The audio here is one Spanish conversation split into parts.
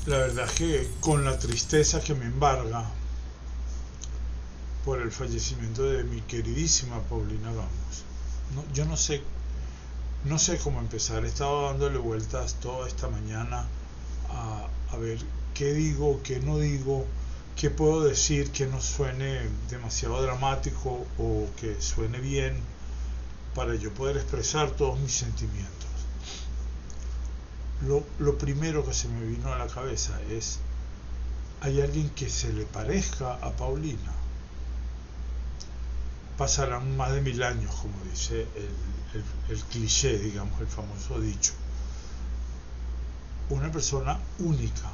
La verdad es que con la tristeza que me embarga por el fallecimiento de mi queridísima Paulina Gamos, yo no sé cómo empezar. He estado dándole vueltas toda esta mañana a ver qué digo, qué no digo, qué puedo decir que no suene demasiado dramático o que suene bien para yo poder expresar todos mis sentimientos. Lo primero que se me vino a la cabeza es, ¿hay alguien que se le parezca a Paulina? Pasarán más de 1000 años, como dice el cliché, digamos, el famoso dicho. Una persona única,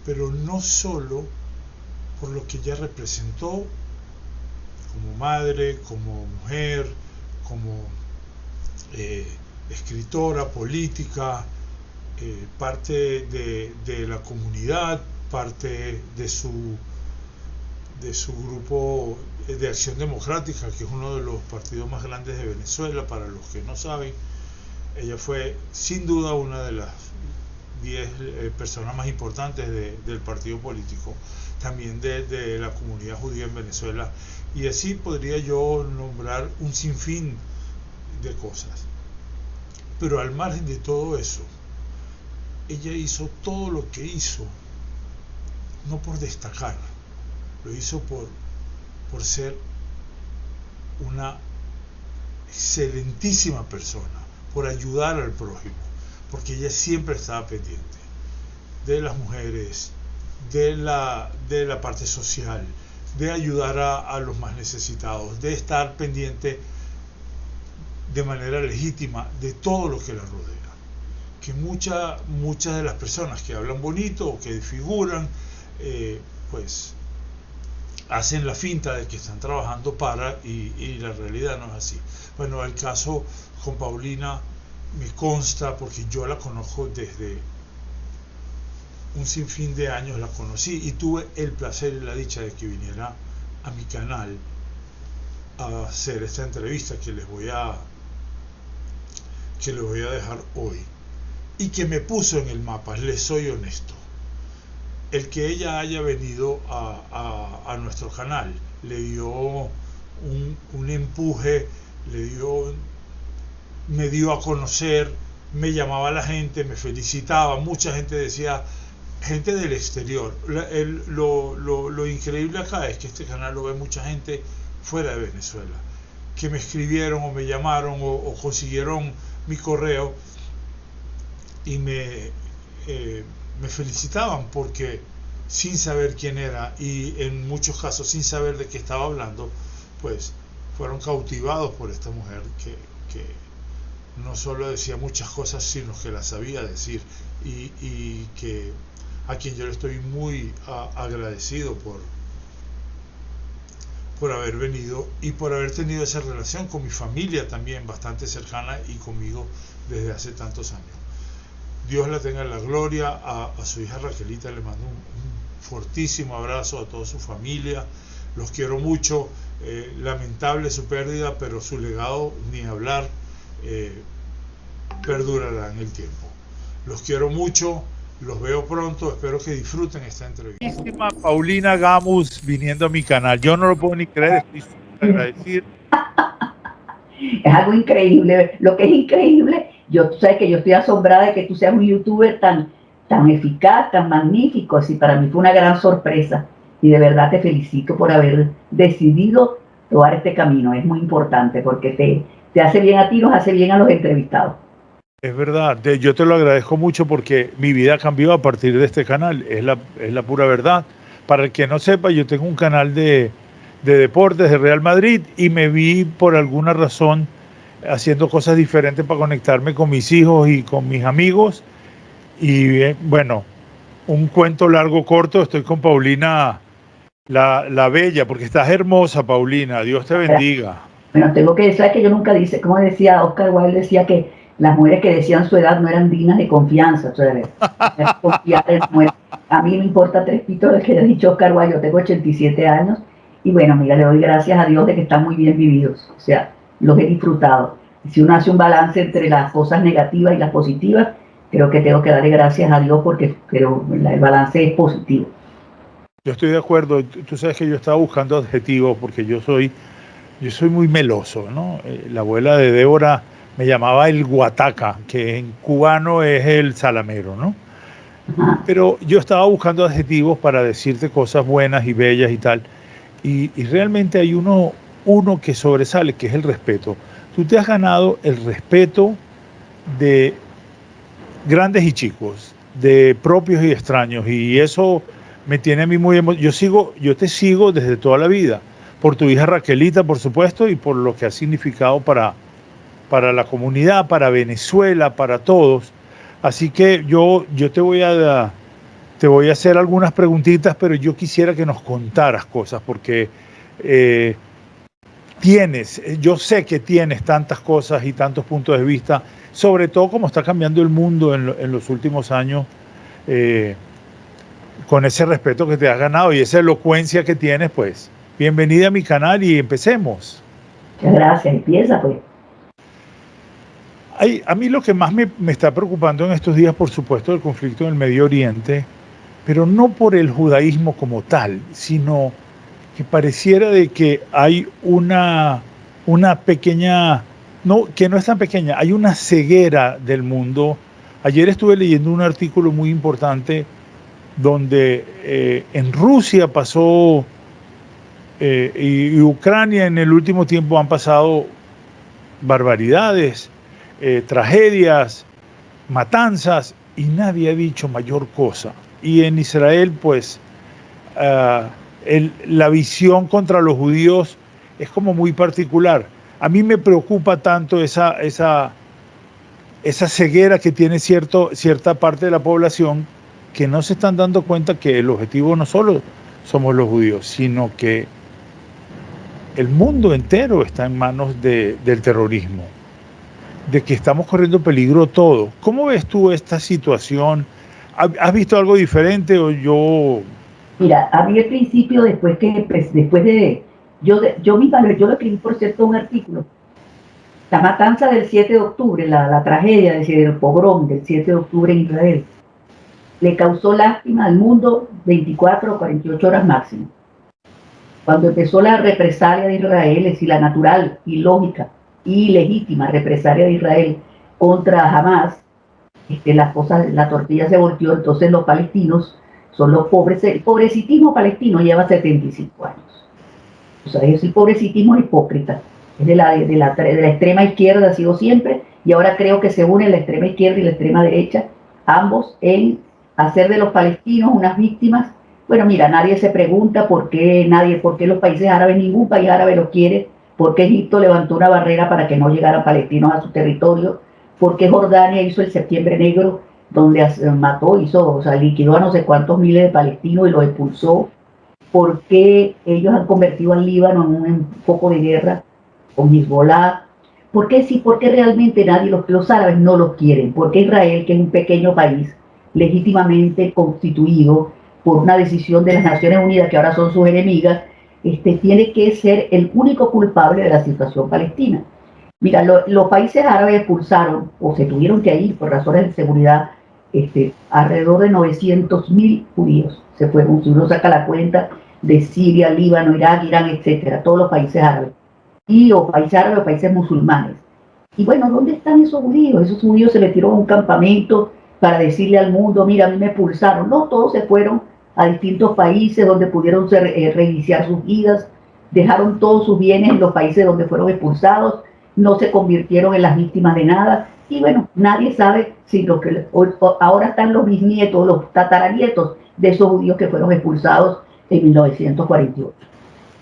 pero no solo por lo que ella representó como madre, como mujer, como escritora, política, parte de la comunidad, parte de su grupo de Acción Democrática, que es uno de los partidos más grandes de Venezuela, para los que no saben. Ella fue sin duda una de las 10 personas más importantes del partido político, también de la comunidad judía en Venezuela, y así podría yo nombrar un sinfín de cosas. Pero al margen de todo eso, ella hizo todo lo que hizo, no por destacar, lo hizo por ser una excelentísima persona, por ayudar al prójimo, porque ella siempre estaba pendiente de las mujeres, de la parte social, de ayudar a los más necesitados, de estar pendiente de manera legítima de todo lo que la rodea. Que muchas de las personas que hablan bonito o que figuran, pues hacen la finta de que están trabajando para, y la realidad no es así. Bueno, el caso con Paulina me consta porque yo la conozco desde un sinfín de años, la conocí y tuve el placer y la dicha de que viniera a mi canal a hacer esta entrevista que les voy a dejar hoy, y que me puso en el mapa, les soy honesto. El que ella haya venido a nuestro canal le dio un empuje, me dio a conocer, me llamaba la gente, me felicitaba, mucha gente decía, gente del exterior. Lo increíble acá es que este canal lo ve mucha gente fuera de Venezuela, que me escribieron o me llamaron o consiguieron mi correo y me felicitaban porque, sin saber quién era y en muchos casos sin saber de qué estaba hablando, pues fueron cautivados por esta mujer que no solo decía muchas cosas, sino que las sabía decir, y que a quien yo le estoy muy agradecido por haber venido y por haber tenido esa relación con mi familia también bastante cercana y conmigo desde hace tantos años. Dios la tenga en la gloria. A su hija Raquelita le mando un fortísimo abrazo, a toda su familia, los quiero mucho. Lamentable su pérdida, pero su legado, ni hablar, perdurará en el tiempo. Los quiero mucho, los veo pronto, espero que disfruten esta entrevista. Paulina Gamos viniendo a mi canal, yo no lo puedo ni creer, estoy súper agradecido. Es algo increíble. Lo que es increíble, tú sabes que yo estoy asombrada de que tú seas un youtuber tan eficaz, tan magnífico. Así, para mí fue una gran sorpresa y de verdad te felicito por haber decidido tomar este camino. Es muy importante porque te hace bien a ti, nos hace bien a los entrevistados. Es verdad, yo te lo agradezco mucho porque mi vida cambió a partir de este canal, es la pura verdad. Para el que no sepa, yo tengo un canal de deportes de Real Madrid y me vi por alguna razón haciendo cosas diferentes para conectarme con mis hijos y con mis amigos. Y bueno, un cuento largo corto, estoy con Paulina la Bella, porque estás hermosa, Paulina, Dios te bendiga. Bueno, tengo que decir que yo nunca dice, como decía Oscar Wilde, decía que las mujeres que decían su edad no eran dignas de confianza. A mí me importa 3 pitos de que haya dicho Oscar Wilde, yo tengo 87 años y bueno, mira, le doy gracias a Dios de que están muy bien vividos, o sea, los he disfrutado. Si uno hace un balance entre las cosas negativas y las positivas, creo que tengo que darle gracias a Dios porque pero el balance es positivo. Yo estoy de acuerdo. Tú sabes que yo estaba buscando adjetivos porque yo soy muy meloso, ¿no? La abuela de Débora me llamaba el guataca, que en cubano es el salamero, ¿no? Ajá. Pero yo estaba buscando adjetivos para decirte cosas buenas y bellas y tal. Y realmente hay uno que sobresale, que es el respeto. Tú te has ganado el respeto de grandes y chicos, de propios y extraños, y eso me tiene a mí muy yo te sigo desde toda la vida, por tu hija Raquelita, por supuesto, y por lo que ha significado para la comunidad, para Venezuela, para todos. Así que yo te voy a hacer algunas preguntitas, pero yo quisiera que nos contaras cosas, porque yo sé que tienes tantas cosas y tantos puntos de vista, sobre todo cómo está cambiando el mundo en los últimos años, con ese respeto que te has ganado y esa elocuencia que tienes. Pues bienvenida a mi canal y empecemos. Muchas gracias, empieza pues. A mí lo que más me está preocupando en estos días, por supuesto, el conflicto en el Medio Oriente, pero no por el judaísmo como tal, sino que pareciera de que hay una pequeña, no, que no es tan pequeña, hay una ceguera del mundo. Ayer estuve leyendo un artículo muy importante donde en Rusia pasó y Ucrania en el último tiempo han pasado barbaridades, tragedias, matanzas, y nadie ha dicho mayor cosa. Y en Israel, pues, la visión contra los judíos es como muy particular. A mí me preocupa tanto esa ceguera que tiene cierta parte de la población, que no se están dando cuenta que el objetivo no solo somos los judíos, sino que el mundo entero está en manos del terrorismo, de que estamos corriendo peligro todo. ¿Cómo ves tú esta situación? ¿Has visto algo diferente o yo...? Mira, a mí al principio, yo lo escribí, por cierto, un artículo. La matanza del 7 de octubre, la tragedia del pogrom del 7 de octubre en Israel, le causó lástima al mundo 24 o 48 horas máximo. Cuando empezó la represalia de Israel, es decir, la natural y lógica y legítima represalia de Israel contra Hamas, la tortilla se volteó. Entonces los palestinos son los pobres. El pobrecitismo palestino lleva 75 años. O sea, es el pobrecitismo hipócrita. Es de la extrema izquierda, ha sido siempre, y ahora creo que se une la extrema izquierda y la extrema derecha, ambos en hacer de los palestinos unas víctimas. Bueno, mira, nadie se pregunta por qué los países árabes, ningún país árabe lo quiere, por qué Egipto levantó una barrera para que no llegaran palestinos a su territorio, por qué Jordania hizo el Septiembre Negro, donde liquidó a no sé cuántos miles de palestinos y los expulsó, por qué ellos han convertido al Líbano en un foco de guerra con Hezbollah. ¿Por qué realmente los árabes no los quieren? ¿Por qué Israel, que es un pequeño país legítimamente constituido por una decisión de las Naciones Unidas, que ahora son sus enemigas, tiene que ser el único culpable de la situación palestina? Mira, los países árabes expulsaron, o se tuvieron que ir por razones de seguridad, alrededor de 900.000 judíos. Se fueron, si uno saca la cuenta de Siria, Líbano, Irak, Irán, etcétera, todos los países árabes. O países árabes o países musulmanes. Y bueno, ¿dónde están esos judíos? Esos judíos se metieron a un campamento para decirle al mundo, mira, a mí me expulsaron. No, todos se fueron a distintos países donde pudieron reiniciar sus vidas, dejaron todos sus bienes en los países donde fueron expulsados, no se convirtieron en las víctimas de nada. Y bueno, nadie sabe si ahora están los bisnietos, los tataranietos de esos judíos que fueron expulsados en 1948.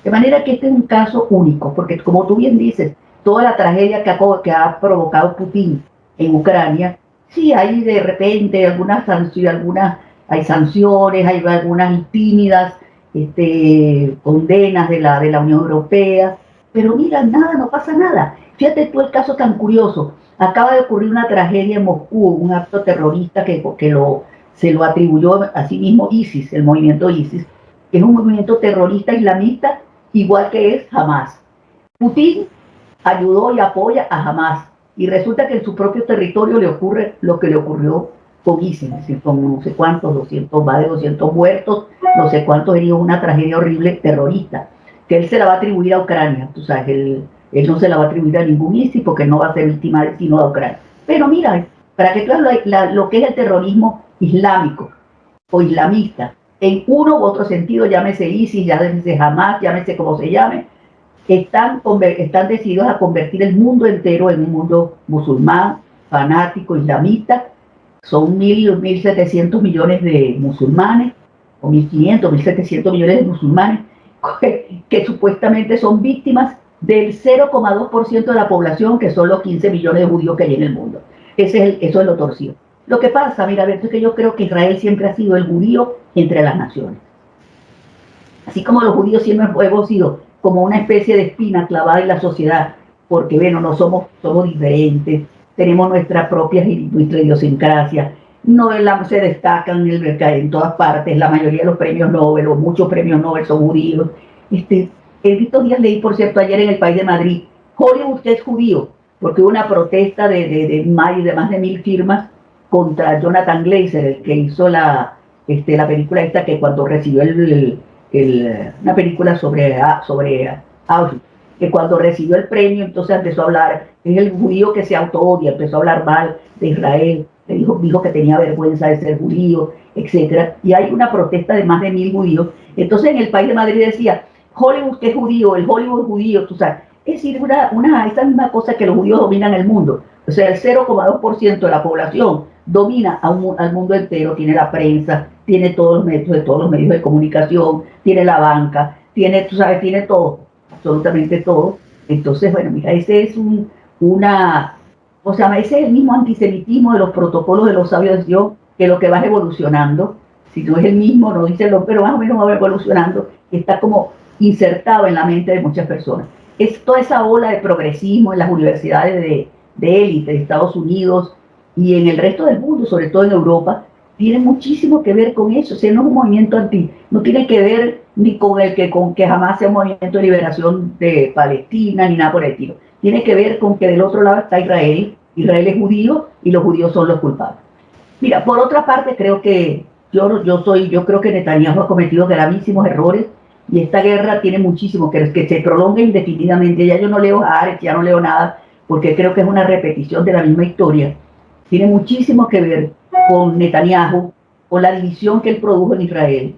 De manera que este es un caso único, porque como tú bien dices, toda la tragedia que ha provocado Putin en Ucrania, sí hay de repente hay sanciones, hay algunas tímidas condenas de la Unión Europea, pero mira, no pasa nada. Fíjate tú el caso tan curioso. Acaba de ocurrir una tragedia en Moscú, un acto terrorista que se lo atribuyó a sí mismo ISIS, el movimiento ISIS, que es un movimiento terrorista islamista, igual que es Hamas. Putin ayudó y apoya a Hamas, y resulta que en su propio territorio le ocurre lo que le ocurrió poquísimo, es decir, con no sé cuántos, 200, más de 200 muertos, no sé cuántos heridos, una tragedia horrible terrorista, que él se la va a atribuir a Ucrania, tú sabes, él no se la va a atribuir a ningún ISIS porque no va a ser víctima sino a Ucrania. Pero mira, para que tú veas lo que es el terrorismo islámico o islamista, en uno u otro sentido, llámese ISIS, llámese Hamas, llámese como se llame, están decididos a convertir el mundo entero en un mundo musulmán, fanático, islamista. Son 1.700 millones de musulmanes, o 1.500, 1.700 millones de musulmanes, que supuestamente son víctimas del 0,2% de la población, que son los 15 millones de judíos que hay en el mundo. Eso es lo torcido. Lo que pasa, mira, es que yo creo que Israel siempre ha sido el judío entre las naciones. Así como los judíos siempre hemos sido como una especie de espina clavada en la sociedad, porque bueno, no somos diferentes, tenemos nuestra idiosincrasia, no se destacan en todas partes, la mayoría de los premios Nobel, o muchos premios Nobel son judíos. En estos días leí, por cierto, ayer en El País de Madrid, Hollywood es judío, porque hubo una protesta de más de 1.000 firmas contra Jonathan Glazer, el que hizo la película esta, que cuando recibió una película sobre Auschwitz, que cuando recibió el premio entonces empezó a hablar, es el judío que se autoodia, empezó a hablar mal de Israel, dijo que tenía vergüenza de ser judío, etc. Y hay una protesta de más de 1.000 judíos. Entonces en El País de Madrid decía, Hollywood que es judío, el Hollywood judío, tú sabes. Es decir, esa misma cosa que los judíos dominan el mundo. O sea, el 0,2% de la población domina al mundo entero, tiene la prensa, tiene todos los medios de comunicación, tiene la banca, tiene todo, absolutamente todo. Entonces, bueno, mira, ese es ese es el mismo antisemitismo de los protocolos de los sabios de Dios, que lo que va evolucionando, si no es el mismo, no dice pero más o menos va evolucionando, y está como insertado en la mente de muchas personas. Es toda esa ola de progresismo en las universidades de élite de Estados Unidos y en el resto del mundo, sobre todo en Europa, tiene muchísimo que ver con eso. O sea, no es un movimiento no tiene que ver ni con que jamás sea un movimiento de liberación de Palestina, ni nada por el estilo. Tiene que ver con que del otro lado está Israel es judío y los judíos son los culpables. Mira, por otra parte, creo que yo creo que Netanyahu ha cometido gravísimos errores y esta guerra tiene muchísimo que se prolongue indefinidamente. Ya yo no leo Haaretz, ya no leo nada, porque creo que es una repetición de la misma historia. Tiene muchísimo que ver con Netanyahu, con la división que él produjo en Israel.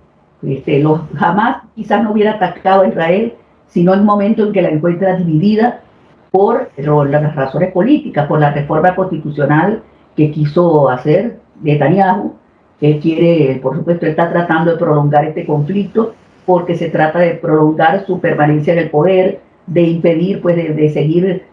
Jamás quizás no hubiera atacado a Israel, sino en el momento en que la encuentra dividida por las razones políticas, por la reforma constitucional que quiso hacer Netanyahu. Él quiere, por supuesto, está tratando de prolongar este conflicto porque se trata de prolongar su permanencia en el poder, de impedir, pues, de seguir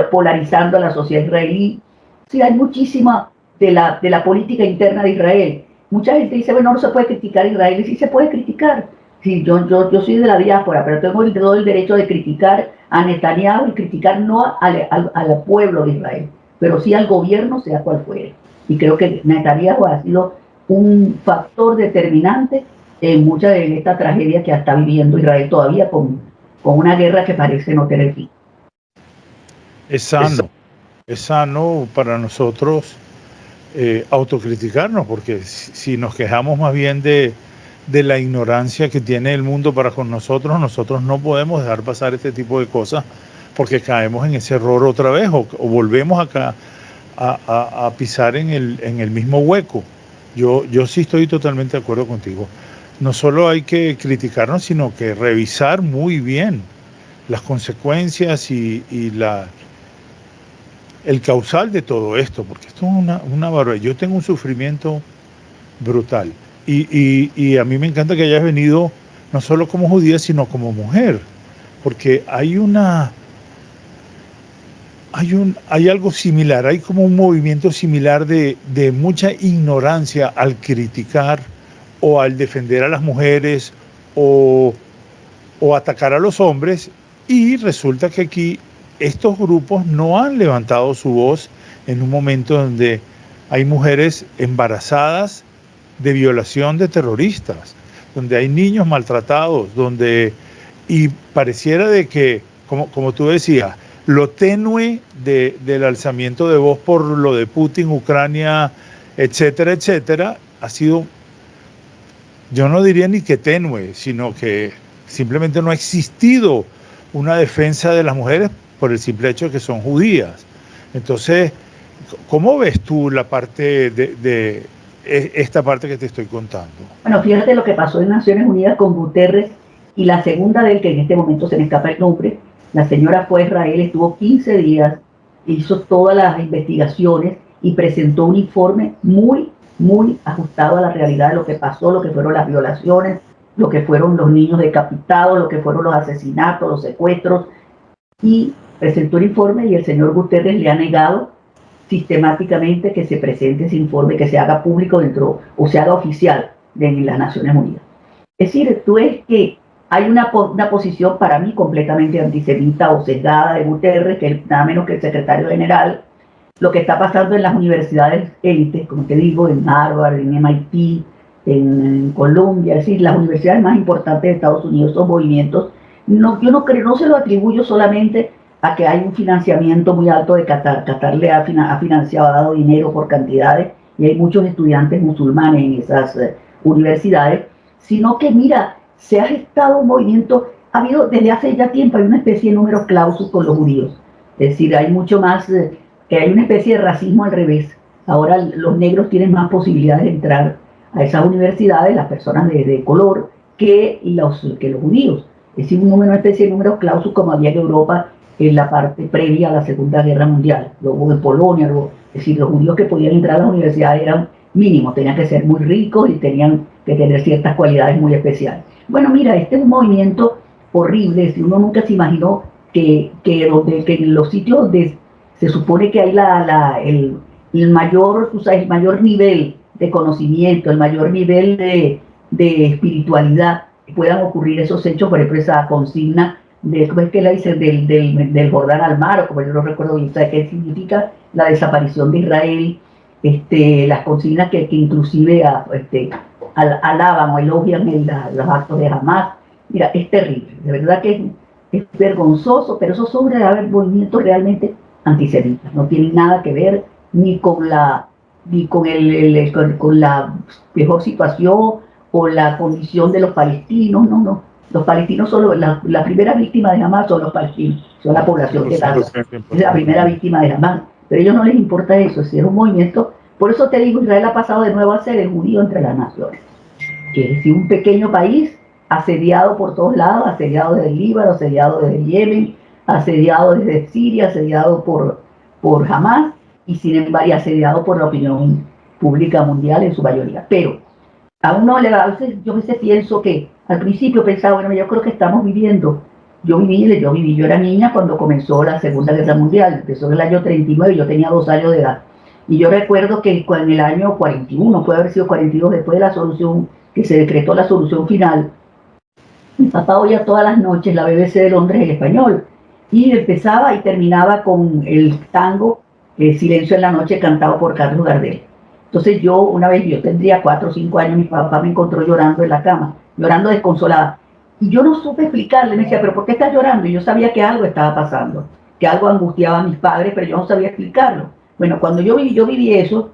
polarizando a la sociedad israelí. Sí, hay muchísima de la política interna de Israel. Mucha gente dice, bueno, no se puede criticar a Israel, y sí se puede criticar. Sí, yo soy de la diáspora, pero tengo todo el derecho de criticar a Netanyahu y criticar no al pueblo de Israel, pero sí al gobierno, sea cual fuere. Y creo que Netanyahu ha sido un factor determinante en mucha de esta tragedia que está viviendo Israel todavía con una guerra que parece no tener fin. Es sano para nosotros autocriticarnos, porque si nos quejamos más bien de la ignorancia que tiene el mundo para con nosotros no podemos dejar pasar este tipo de cosas, porque caemos en ese error otra vez o volvemos acá a pisar en el mismo hueco. Yo sí estoy totalmente de acuerdo contigo. No solo hay que criticarnos, sino que revisar muy bien las consecuencias y el causal de todo esto, porque esto es una barbaridad. Yo tengo un sufrimiento brutal y a mí me encanta que hayas venido no solo como judía, sino como mujer, porque hay algo similar, hay como un movimiento similar de mucha ignorancia al criticar o al defender a las mujeres o atacar a los hombres, y resulta que aquí estos grupos no han levantado su voz en un momento donde hay mujeres embarazadas de violación de terroristas, donde hay niños maltratados, y pareciera de que, como tú decías, lo tenue del alzamiento de voz por lo de Putin, Ucrania etcétera, etcétera, ha sido, yo no diría ni que tenue, sino que simplemente no ha existido una defensa de las mujeres por el simple hecho de que son judías. Entonces, ¿cómo ves tú la parte de esta parte que te estoy contando? Bueno, fíjate lo que pasó en Naciones Unidas con Guterres y la segunda de él, que en este momento se me escapa el nombre. La señora fue a Israel, estuvo 15 días, hizo todas las investigaciones y presentó un informe muy, muy ajustado a la realidad de lo que pasó, lo que fueron las violaciones, lo que fueron los niños decapitados, lo que fueron los asesinatos, los secuestros, y presentó el informe y el señor Guterres le ha negado sistemáticamente que se presente ese informe, que se haga público dentro o se haga oficial en las Naciones Unidas. Es decir, tú ves que hay una posición para mí completamente antisemita o sesgada de Guterres, que es nada menos que el secretario general. Lo que está pasando en las universidades élites, como te digo, en Harvard, en MIT, en Columbia, es decir, las universidades más importantes de Estados Unidos son movimientos. No, yo no creo, no se lo atribuyo solamente a que hay un financiamiento muy alto de Qatar. Qatar le ha financiado, ha dado dinero por cantidades y hay muchos estudiantes musulmanes en esas universidades, sino que mira, se ha gestado un movimiento, ha habido desde hace ya tiempo, hay una especie de número clausus con los judíos, es decir, hay mucho más, hay una especie de racismo al revés. Ahora los negros tienen más posibilidades de entrar a esas universidades, las personas de color, que los judíos. Es decir, una especie de número clausus como había en Europa en la parte previa a la Segunda Guerra Mundial, luego en Polonia, luego, es decir, los judíos que podían entrar a las universidades eran mínimos, tenían que ser muy ricos y tenían que tener ciertas cualidades muy especiales. Bueno, mira, este es un movimiento horrible, si uno nunca se imaginó que en los sitios donde se supone que hay el mayor, tú sabes, el mayor nivel de conocimiento, el mayor nivel de espiritualidad, puedan ocurrir esos hechos, por ejemplo, esa consigna de, ¿cómo es que la dicen? Del Jordán al mar, o como yo no recuerdo bien, ¿sabes qué significa? La desaparición de Israel, las consignas que inclusive alaban o elogian los actos de Hamas. Mira, es terrible, de verdad que es vergonzoso, pero esos son movimientos realmente antisemitas, no tienen nada que ver ni con la mejor situación o la condición de los palestinos, no. Los palestinos son la primera víctima de Hamas, son los palestinos, son la población de Gaza, es la primera víctima de Hamas, pero a ellos no les importa eso, es un movimiento. Por eso te digo, Israel ha pasado de nuevo a ser el judío entre las naciones, que es decir, un pequeño país asediado por todos lados, asediado desde el Líbano, asediado desde el Yemen, asediado desde Siria, asediado por Hamas y sin embargo asediado por la opinión pública mundial en su mayoría. Pero a uno yo a veces pienso que al principio pensaba, bueno, yo creo que estamos viviendo, yo era niña cuando comenzó la Segunda Guerra Mundial, empezó en el año 39, yo tenía 2 años de edad. Y yo recuerdo que en el año 41, puede haber sido 42, después de la solución, que se decretó la solución final, mi papá oía todas las noches la BBC de Londres en español, y empezaba y terminaba con el tango Silencio en la Noche, cantado por Carlos Gardel. Entonces una vez yo tendría 4 o 5 años, mi papá me encontró llorando en la cama, llorando desconsolada. Y yo no supe explicarle, me decía, ¿pero por qué estás llorando? Y yo sabía que algo estaba pasando, que algo angustiaba a mis padres, pero yo no sabía explicarlo. Bueno, cuando yo viví eso,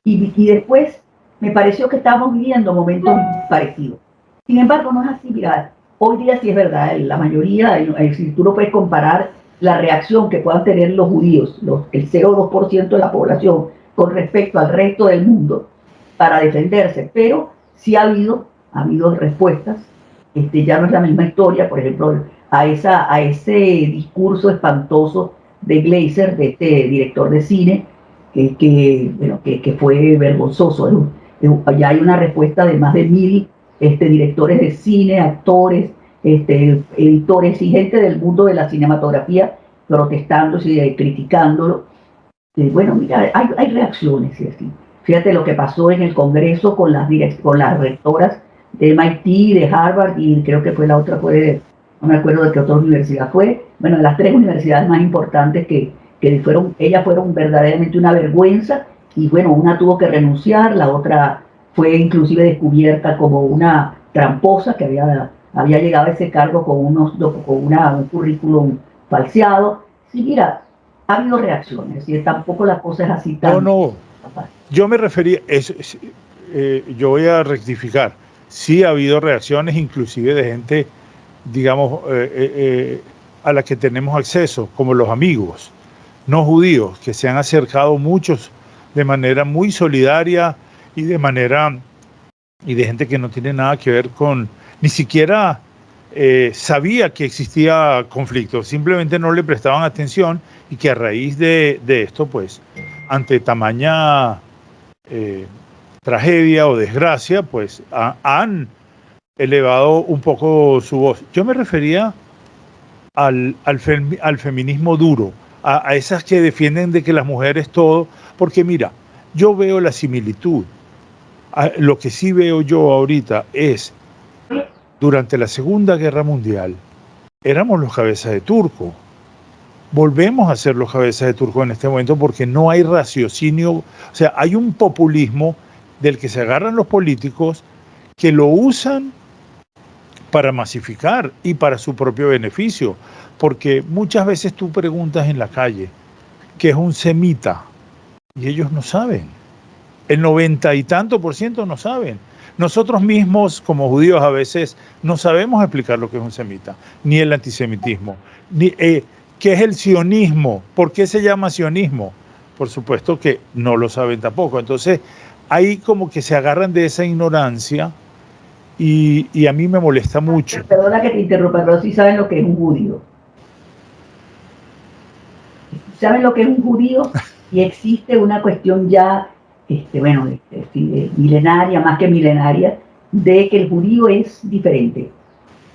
y después me pareció que estábamos viviendo momentos parecidos. Sin embargo, no es así, mira, hoy día sí es verdad, la mayoría, si tú no puedes comparar la reacción que puedan tener los judíos, el 0,2% de la población, con respecto al resto del mundo para defenderse, pero sí ha habido respuestas, ya no es la misma historia, por ejemplo, a ese discurso espantoso de Glazer, de este director de cine, que fue vergonzoso, ¿no? Ya hay una respuesta de más de 1000 directores de cine, actores, editores y gente del mundo de la cinematografía protestando y criticándolo. Bueno, mira, hay reacciones, ¿sí? Fíjate lo que pasó en el Congreso con las rectoras de MIT, de Harvard, y creo que fue la otra, no me acuerdo de qué otra universidad fue. Bueno, de las 3 universidades más importantes ellas fueron verdaderamente una vergüenza, y bueno, una tuvo que renunciar, la otra fue inclusive descubierta como una tramposa que había llegado a ese cargo con un currículum falseado. Sí, mira, ha habido reacciones, y tampoco la cosa es así tan... No. Yo me refería, yo voy a rectificar, sí ha habido reacciones inclusive de gente, digamos, a la que tenemos acceso, como los amigos no judíos, que se han acercado muchos de manera muy solidaria y de gente que no tiene nada que ver con, ni siquiera sabía que existía conflicto, simplemente no le prestaban atención, y que a raíz de esto, pues, ante tamaña tragedia o desgracia, pues han elevado un poco su voz. Yo me refería al feminismo duro, a esas que defienden de que las mujeres todo, porque mira, yo veo la similitud. Lo que sí veo yo ahorita es, durante la Segunda Guerra Mundial, éramos los cabezas de turco. Volvemos a ser los cabezas de turco en este momento porque no hay raciocinio, o sea, hay un populismo del que se agarran los políticos que lo usan para masificar y para su propio beneficio, porque muchas veces tú preguntas en la calle qué es un semita y ellos no saben, el 90 y tanto % no saben. Nosotros mismos como judíos a veces no sabemos explicar lo que es un semita, ni el antisemitismo, ni qué es el sionismo, por qué se llama sionismo, por supuesto que no lo saben tampoco. Entonces ahí como que se agarran de esa ignorancia. Y a mí me molesta mucho. Perdona que te interrumpa, pero sí saben lo que es un judío. ¿Saben lo que es un judío? Y existe una cuestión ya, milenaria, más que milenaria, de que el judío es diferente.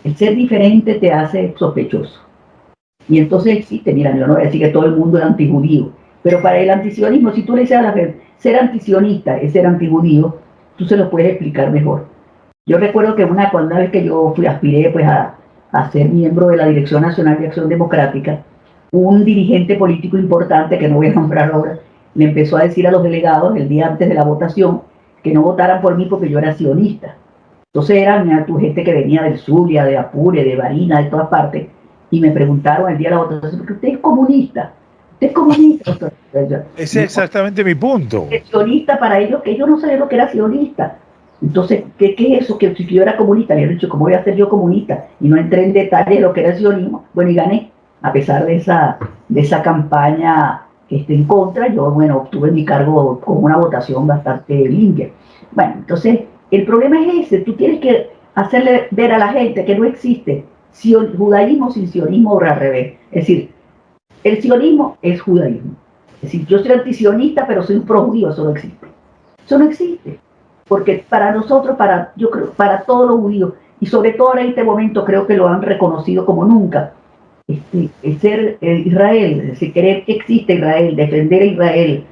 El ser diferente te hace sospechoso. Y entonces existe, mira, yo no voy a decir que todo el mundo es antijudío, pero para el antisionismo, si tú le dices a la gente, ser antisionista es ser antijudío, tú se lo puedes explicar mejor. Yo recuerdo que una vez que yo aspiré pues, a ser miembro de la Dirección Nacional de Acción Democrática, un dirigente político importante, que no voy a nombrar ahora, le empezó a decir a los delegados el día antes de la votación que no votaran por mí porque yo era sionista. Entonces eran tu gente que venía del Zulia, de Apure, de Barinas, de todas partes, y me preguntaron el día de la votación, ¿por qué usted es comunista? ¿Usted es comunista, doctor? Ese es exactamente mi punto. Sionista para ellos, que ellos no sabían lo que era sionista. Entonces, ¿qué es eso? Que si yo era comunista, le he dicho, ¿cómo voy a ser yo comunista? Y no entré en detalle de lo que era el sionismo. Bueno, y gané, a pesar de esa campaña que esté en contra, yo, bueno, obtuve mi cargo con una votación bastante limpia. Bueno, entonces, el problema es ese, tú tienes que hacerle ver a la gente que no existe judaísmo sin sionismo o al revés. Es decir, el sionismo es judaísmo. Es decir, yo soy antisionista, pero soy un pro-judío, eso no existe. Eso no existe. Porque para nosotros, yo creo, para todos los judíos, y sobre todo en este momento creo que lo han reconocido como nunca, el ser Israel, es decir, querer que exista Israel, defender a Israel,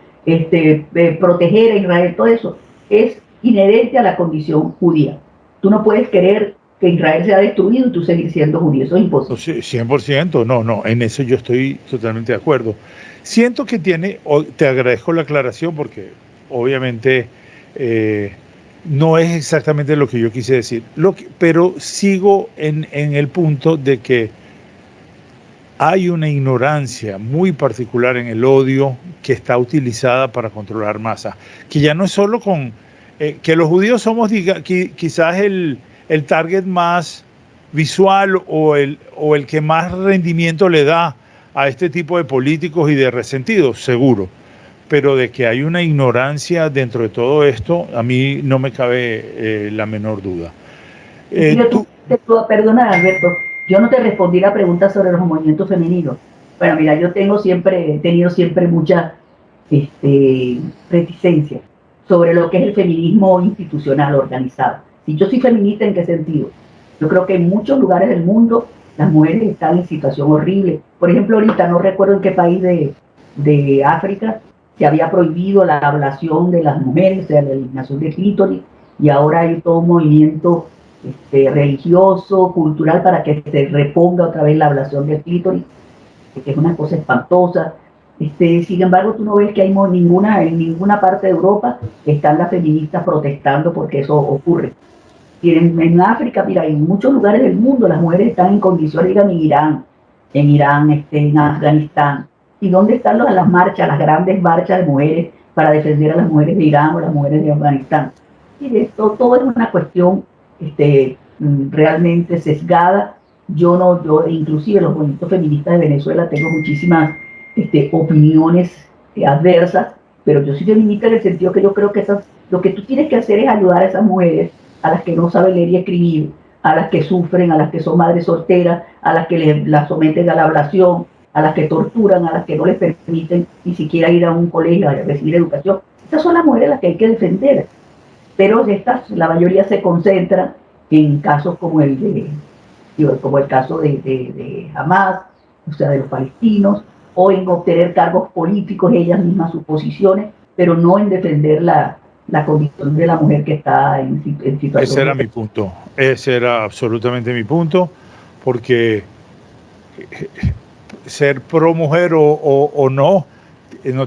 proteger a Israel, todo eso es inherente a la condición judía. Tú no puedes querer que Israel sea destruido y tú seguir siendo judío, eso es imposible. 100%, no, en eso yo estoy totalmente de acuerdo. Siento que te agradezco la aclaración porque obviamente no es exactamente lo que yo quise decir, pero sigo en el punto de que hay una ignorancia muy particular en el odio que está utilizada para controlar masas, que ya no es solo con que los judíos somos quizás el target más visual o el que más rendimiento le da a este tipo de políticos y de resentidos, seguro, pero de que hay una ignorancia dentro de todo esto, a mí no me cabe la menor duda. Perdona, Alberto, yo no te respondí la pregunta sobre los movimientos femeninos. Bueno, mira, yo he tenido siempre mucha reticencia sobre lo que es el feminismo institucional organizado. Si yo soy feminista, ¿en qué sentido? Yo creo que en muchos lugares del mundo las mujeres están en situación horrible. Por ejemplo, ahorita no recuerdo en qué país de África se había prohibido la ablación de las mujeres, o sea, la eliminación de clítoris, y ahora hay todo un movimiento religioso, cultural, para que se reponga otra vez la ablación del clítoris, que es una cosa espantosa. Sin embargo, tú no ves que hay en ninguna parte de Europa están las feministas protestando porque eso ocurre. Y en África, mira, en muchos lugares del mundo las mujeres están en condiciones, digan, en Irán, en Afganistán. ¿Y dónde están las marchas, las grandes marchas de mujeres para defender a las mujeres de Irán o las mujeres de Afganistán. Y esto todo es una cuestión realmente sesgada. Yo inclusive los movimientos feministas de Venezuela tengo muchísimas opiniones adversas, pero yo soy feminista en el sentido que yo creo que lo que tú tienes que hacer es ayudar a esas mujeres, a las que no saben leer y escribir, a las que sufren, a las que son madres solteras, a las que las someten a la ablación, a las que torturan, a las que no les permiten ni siquiera ir a un colegio a recibir educación. Estas son las mujeres a las que hay que defender, pero la mayoría se concentra en casos como el caso de Hamas, o sea, de los palestinos, o en obtener cargos políticos, ellas mismas sus posiciones, pero no en defender la condición de la mujer que está en situación. Ese era mi punto, ese era absolutamente mi punto, porque ser pro mujer o no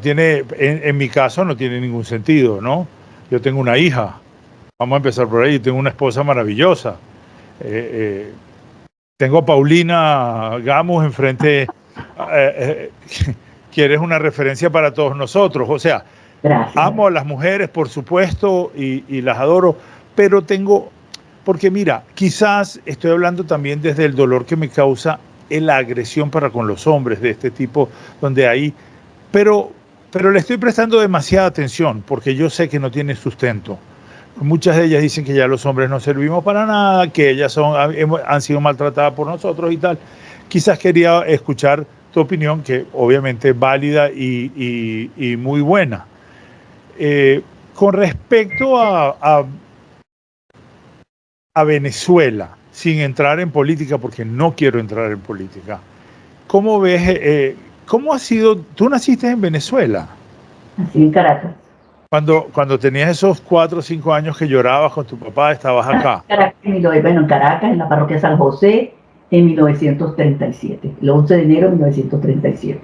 tiene, en mi caso no tiene ningún sentido, ¿no? Yo tengo una hija, vamos a empezar por ahí, tengo una esposa maravillosa, tengo a Paulina Gamos enfrente, que eres una referencia para todos nosotros, o sea, gracias. Amo a las mujeres, por supuesto, y las adoro, pero porque mira, quizás estoy hablando también desde el dolor que me causa la agresión para con los hombres de este tipo, donde hay, pero le estoy prestando demasiada atención, porque yo sé que no tiene sustento. Muchas de ellas dicen que ya los hombres no servimos para nada, que ellas han sido maltratadas por nosotros y tal. Quizás quería escuchar tu opinión, que obviamente es válida y muy buena. Con respecto a Venezuela, sin entrar en política, porque no quiero entrar en política, ¿cómo ves, cómo ha sido? ¿Tú naciste en Venezuela? Nací en Caracas. Cuando tenías esos 4 o 5 años que llorabas con tu papá, estabas acá. En Caracas, en la parroquia San José, en 1937, el 11 de enero de 1937.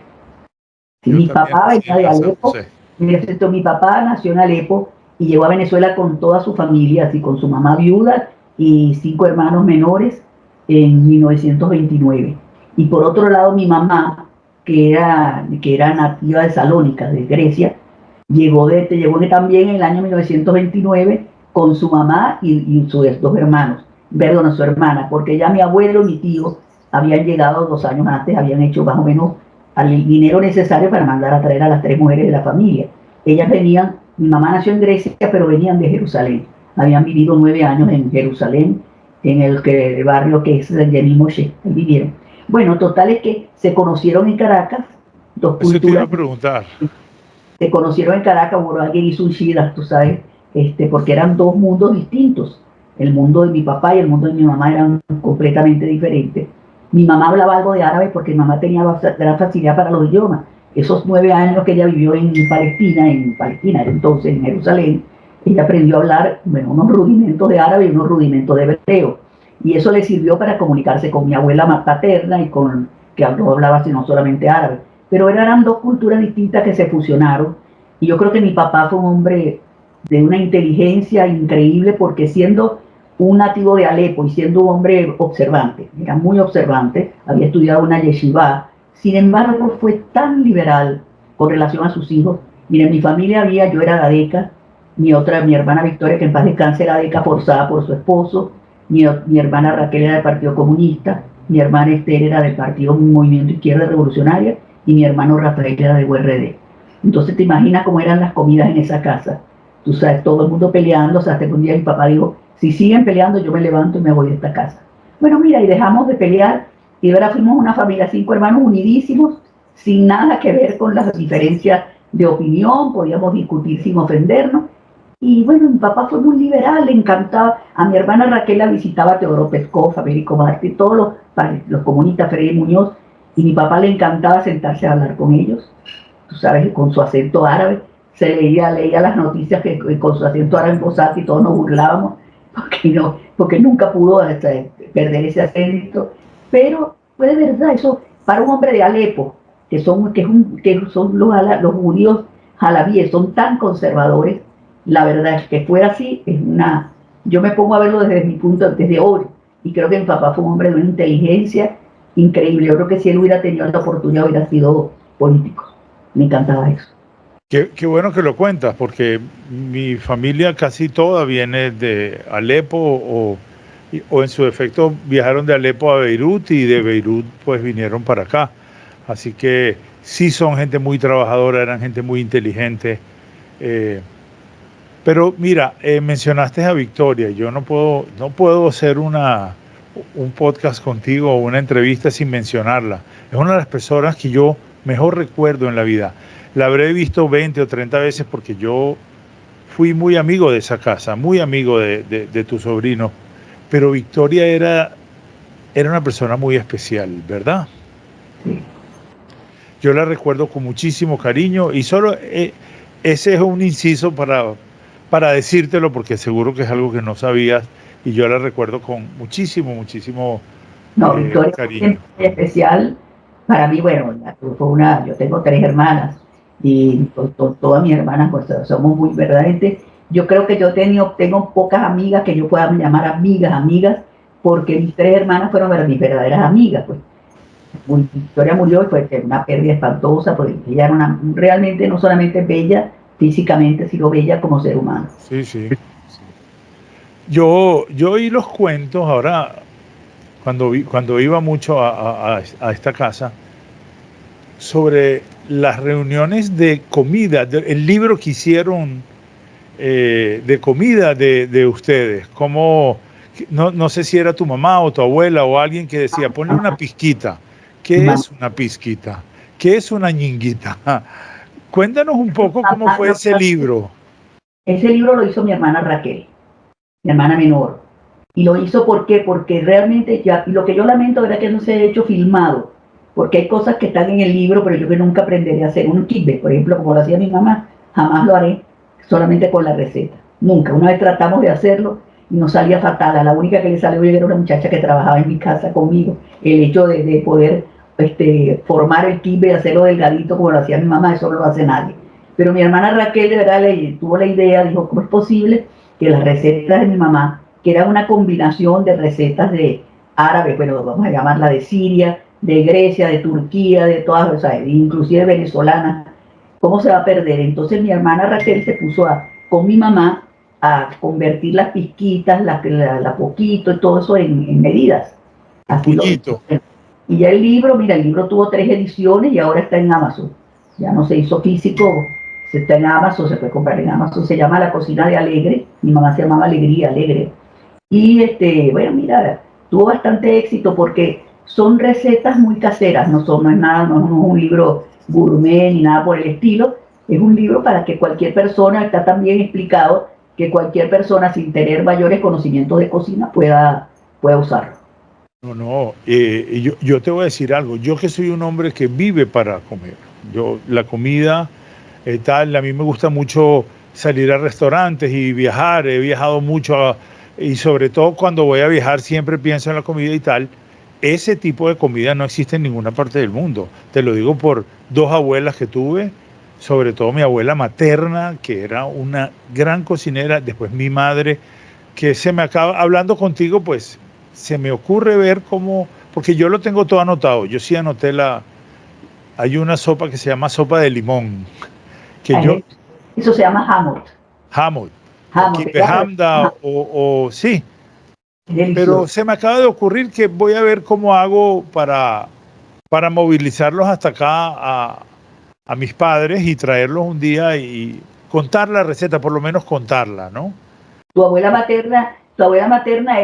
Sí, mi papá venía de Alepo. Mi papá nació en Alepo y llegó a Venezuela con toda su familia, así con su mamá viuda y 5 hermanos menores en 1929. Y por otro lado, mi mamá, que era nativa de Salónica, de Grecia, llegó también en el año 1929 con su mamá y sus 2 hermanos, perdón, su hermana, porque ya mi abuelo y mi tío habían llegado 2 años antes, habían hecho más o menos el dinero necesario para mandar a traer a las 3 mujeres de la familia. Ellas venían, mi mamá nació en Grecia, pero venían de Jerusalén. Habían vivido 9 años en Jerusalén, en el barrio que es el Yeni Moshe, ahí vivieron. Bueno, total es que se conocieron en Caracas, 2 culturas. Eso te iba a preguntar. Se conocieron en Caracas, bueno, alguien hizo un shira, tú sabes, porque eran 2 mundos distintos. El mundo de mi papá y el mundo de mi mamá eran completamente diferentes. Mi mamá hablaba algo de árabe porque mi mamá tenía gran facilidad para los idiomas. Esos 9 años que ella vivió en Palestina, entonces en Jerusalén, ella aprendió a hablar, bueno, unos rudimentos de árabe y unos rudimentos de hebreo. Y eso le sirvió para comunicarse con mi abuela paterna y que no hablaba sino solamente árabe. Pero eran 2 culturas distintas que se fusionaron. Y yo creo que mi papá fue un hombre de una inteligencia increíble, porque siendo un nativo de Alepo y siendo un hombre observante, era muy observante, había estudiado una yeshiva, sin embargo fue tan liberal con relación a sus hijos. Miren, mi familia yo era gadeca, mi hermana Victoria, que en paz descanse, era gadeca forzada por su esposo, mi hermana Raquel era del Partido Comunista, mi hermana Esther era del Partido Movimiento Izquierda Revolucionaria y mi hermano Rafael era del URD. Entonces te imaginas cómo eran las comidas en esa casa. Tú sabes, todo el mundo peleando, o sea, hasta que un día mi papá dijo, si siguen peleando yo me levanto y me voy de esta casa. Bueno, mira, y dejamos de pelear y ahora fuimos una familia, 5 hermanos unidísimos, sin nada que ver con las diferencias de opinión, podíamos discutir sin ofendernos. Y bueno, mi papá fue muy liberal, le encantaba. A mi hermana Raquel la visitaba Teodoro Peskov, Américo Martí, todos los comunistas, Freddy Muñoz, y mi papá le encantaba sentarse a hablar con ellos, tú sabes, con su acento árabe. Se leía las noticias con su acento árabe en voz alta y todos nos burlábamos, porque nunca pudo perder ese acento. Pero fue de verdad, eso, para un hombre de Alepo, que son los judíos jalabíes, son tan conservadores, la verdad es que fue así, yo me pongo a verlo desde mi punto, desde hoy, y creo que mi papá fue un hombre de una inteligencia increíble. Yo creo que si él hubiera tenido la oportunidad hubiera sido político. Me encantaba eso. Qué bueno que lo cuentas, porque mi familia casi toda viene de Alepo o en su defecto viajaron de Alepo a Beirut y de Beirut pues vinieron para acá. Así que sí son gente muy trabajadora, eran gente muy inteligente. Pero mira, mencionaste a Victoria. Yo no puedo hacer un podcast contigo o una entrevista sin mencionarla. Es una de las personas que yo mejor recuerdo en la vida. La habré visto 20 o 30 veces porque yo fui muy amigo de esa casa, muy amigo de tu sobrino. Pero Victoria era una persona muy especial, ¿verdad? Sí. Yo la recuerdo con muchísimo cariño y solo ese es un inciso para decírtelo porque seguro que es algo que no sabías y yo la recuerdo con muchísimo No, Victoria cariño. es especial para mí. Bueno, yo tengo 3 hermanas y con todas mis hermanas pues somos muy verdaderamente. Yo creo que tengo pocas amigas que yo pueda llamar amigas, porque mis 3 hermanas fueron mis verdaderas amigas. Pues Victoria murió y fue una pérdida espantosa, porque ella era realmente no solamente bella físicamente, sino bella como ser humano. Sí. Yo oí los cuentos ahora, cuando iba mucho a esta casa, sobre las reuniones de comida, el libro que hicieron de comida de ustedes, como no sé si era tu mamá o tu abuela o alguien que decía, ponle una pizquita. ¿Qué es una pizquita? ¿Qué es una ñinguita? Cuéntanos un poco cómo fue ese libro. Ese libro lo hizo mi hermana Raquel, mi hermana menor. Y lo hizo porque realmente y lo que yo lamento es que no se ha hecho filmado, porque hay cosas que están en el libro, pero yo que nunca aprenderé a hacer un kibbeh, por ejemplo, como lo hacía mi mamá, jamás lo haré solamente con la receta. Nunca. Una vez tratamos de hacerlo y nos salía fatal. A la única que le salió bien era una muchacha que trabajaba en mi casa conmigo. El hecho de poder formar el kibbeh, hacerlo delgadito como lo hacía mi mamá, eso no lo hace nadie. Pero mi hermana Raquel de verdad tuvo la idea, dijo, ¿cómo es posible que las recetas de mi mamá, que era una combinación de recetas de árabes, bueno, vamos a llamarla de Siria, de Grecia, de Turquía, de todas, o sea, inclusive venezolanas, ¿cómo se va a perder? Entonces mi hermana Raquel se puso con mi mamá a convertir las pizquitas, la poquito y todo eso en medidas. Así lo hizo. Y ya el libro tuvo 3 ediciones y ahora está en Amazon. Ya no se hizo físico, se está en Amazon, se puede comprar en Amazon. Se llama La cocina de Alegre. Mi mamá se llamaba Alegre. Y bueno, mira, tuvo bastante éxito porque son recetas muy caseras, no es un libro gourmet ni nada por el estilo. Es un libro para que cualquier persona, está también explicado, que cualquier persona sin tener mayores conocimientos de cocina pueda usarlo. No, yo te voy a decir algo. Yo que soy un hombre que vive para comer. La comida tal, a mí me gusta mucho salir a restaurantes y viajar. He viajado mucho y sobre todo cuando voy a viajar siempre pienso en la comida y tal. Ese tipo de comida no existe en ninguna parte del mundo. Te lo digo por 2 abuelas que tuve, sobre todo mi abuela materna, que era una gran cocinera, después mi madre, que se me acaba, hablando contigo, pues se me ocurre ver cómo, porque yo lo tengo todo anotado, yo sí anoté hay una sopa que se llama sopa de limón, que eso se llama hamod, hamda o sí, delicioso. Pero se me acaba de ocurrir que voy a ver cómo hago para movilizarlos hasta acá a mis padres y traerlos un día y contar la receta, por lo menos contarla, ¿no? Tu abuela materna es tu abuela materna